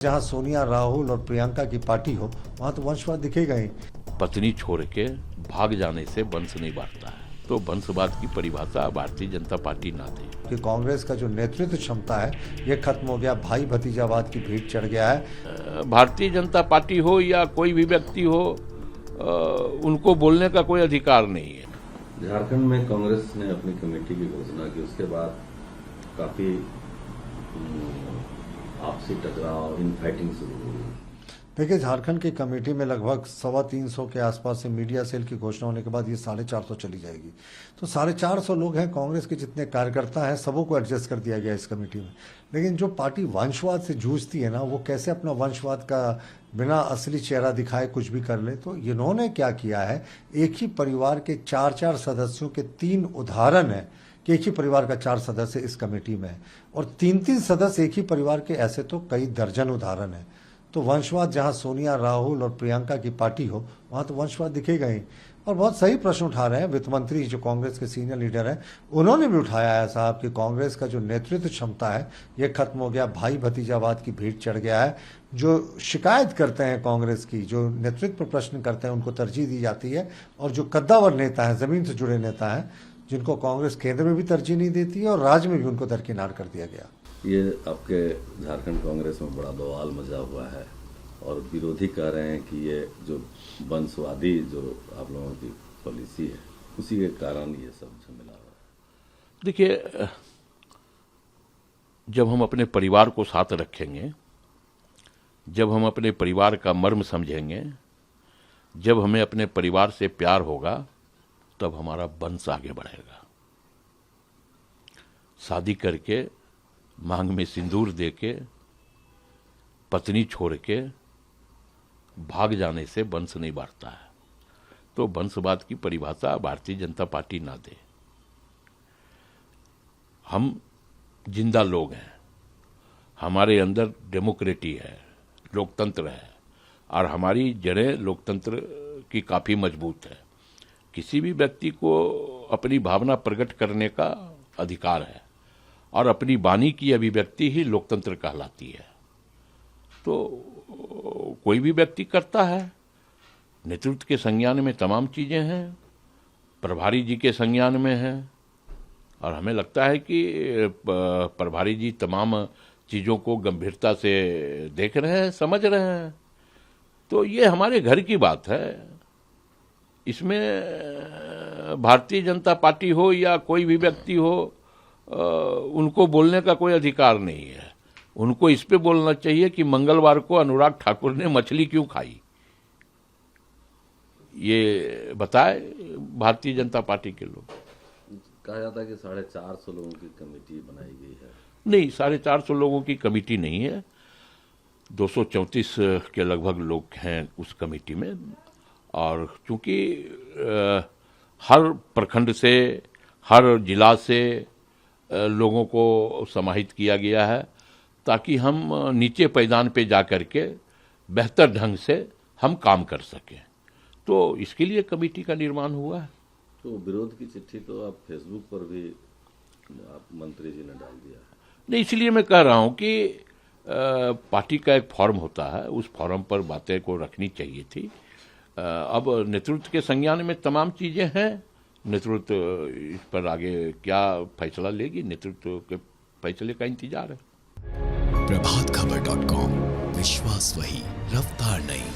जहां सोनिया, राहुल और प्रियंका की पार्टी हो वहां तो वंशवाद दिखेगा ही। पत्नी छोड़ के भाग जाने से वंश नहीं बढ़ता है, तो वंशवाद की परिभाषा भारतीय जनता पार्टी ना दे। कि कांग्रेस का जो नेतृत्व क्षमता है ये खत्म हो गया, भाई भतीजावाद की भीड़ चढ़ गया है। भारतीय जनता पार्टी हो या कोई भी व्यक्ति हो, उनको बोलने का कोई अधिकार नहीं है। झारखंड में कांग्रेस ने अपनी कमेटी की घोषणा की, उसके बाद काफी आपसी टकराव, इनफाइटिंग शुरू हुई। देखिए, झारखंड की कमेटी में लगभग 325 के आसपास से मीडिया सेल की घोषणा होने के बाद ये 450 चली जाएगी। तो 450 लोग हैं, कांग्रेस के जितने कार्यकर्ता हैं सबों को एडजस्ट कर दिया गया इस कमेटी में। लेकिन जो पार्टी वंशवाद से जूझती है ना, वो कैसे अपना वंशवाद का बिना असली चेहरा दिखाए कुछ भी कर ले। तो इन्होंने क्या किया है, एक ही परिवार के 4-4 सदस्यों के 3 उदाहरण है कि एक ही परिवार का 4 सदस्य इस कमेटी में है और 3-3 सदस्य एक ही परिवार के, ऐसे तो कई दर्जन उदाहरण है। तो वंशवाद जहां सोनिया, राहुल और प्रियंका की पार्टी हो वहां तो वंशवाद दिखेगा ही। और बहुत सही प्रश्न उठा रहे हैं वित्त मंत्री जो कांग्रेस के सीनियर लीडर हैं, उन्होंने भी उठाया है साहब कि कांग्रेस का जो नेतृत्व क्षमता है ये खत्म हो गया, भाई भतीजावाद की भीड़ चढ़ गया है। जो शिकायत करते हैं कांग्रेस की, जो नेतृत्व पर प्रश्न करते हैं, उनको तरजीह दी जाती है। और जो कद्दावर नेता है, जमीन से जुड़े नेता हैं, जिनको कांग्रेस केंद्र में भी तरजीह नहीं देती है और राज्य में भी उनको दरकिनार कर दिया गया। ये आपके झारखंड कांग्रेस में बड़ा बवाल मचा हुआ है और विरोधी कह रहे हैं कि ये जो वंशवादी जो आप लोगों की पॉलिसी है उसी के कारण ये सब झमेला रहा है। देखिए, जब हम अपने परिवार को साथ रखेंगे, जब हम अपने परिवार का मर्म समझेंगे, जब हमें अपने परिवार से प्यार होगा, तब हमारा वंश आगे बढ़ेगा। शादी करके, मांग में सिंदूर देके, पत्नी छोड़ के भाग जाने से वंश नहीं बढ़ता है। तो वंशवाद की परिभाषा भारतीय जनता पार्टी ना दे। हम जिंदा लोग हैं, हमारे अंदर डेमोक्रेसी है, लोकतंत्र है और हमारी जड़ें लोकतंत्र की काफ़ी मजबूत है। किसी भी व्यक्ति को अपनी भावना प्रकट करने का अधिकार है और अपनी वाणी की अभिव्यक्ति ही लोकतंत्र कहलाती है। तो कोई भी व्यक्ति करता है, नेतृत्व के संज्ञान में तमाम चीज़ें हैं, प्रभारी जी के संज्ञान में है और हमें लगता है कि प्रभारी जी तमाम चीज़ों को गंभीरता से देख रहे हैं, समझ रहे हैं। तो ये हमारे घर की बात है, इसमें भारतीय जनता पार्टी हो या कोई भी व्यक्ति हो, उनको बोलने का कोई अधिकार नहीं है। उनको इस पे बोलना चाहिए कि मंगलवार को अनुराग ठाकुर ने मछली क्यों खाई, ये बताए भारतीय जनता पार्टी के लोग। कहा जाता है कि 450 लोगों की कमेटी बनाई गई है। नहीं, 450 लोगों की कमेटी नहीं है, 234 के लगभग लोग हैं उस कमेटी में। और चूंकि हर प्रखंड से, हर जिला से लोगों को समाहित किया गया है ताकि हम नीचे पैदान पे जा कर के बेहतर ढंग से हम काम कर सकें। तो इसके लिए कमेटी का निर्माण हुआ है। तो विरोध की चिट्ठी तो आप फेसबुक पर भी आप मंत्री जी ने डाल दिया है। नहीं, इसलिए मैं कह रहा हूं कि पार्टी का एक फॉर्म होता है, उस फॉर्म पर बातें को रखनी चाहिए थी। अब नेतृत्व के संज्ञान में तमाम चीजें हैं, नेतृत्व इस पर आगे क्या फैसला लेगी, नेतृत्व के फैसले का इंतजार है। प्रभातखबर.com, विश्वास वही, रफ्तार नहीं।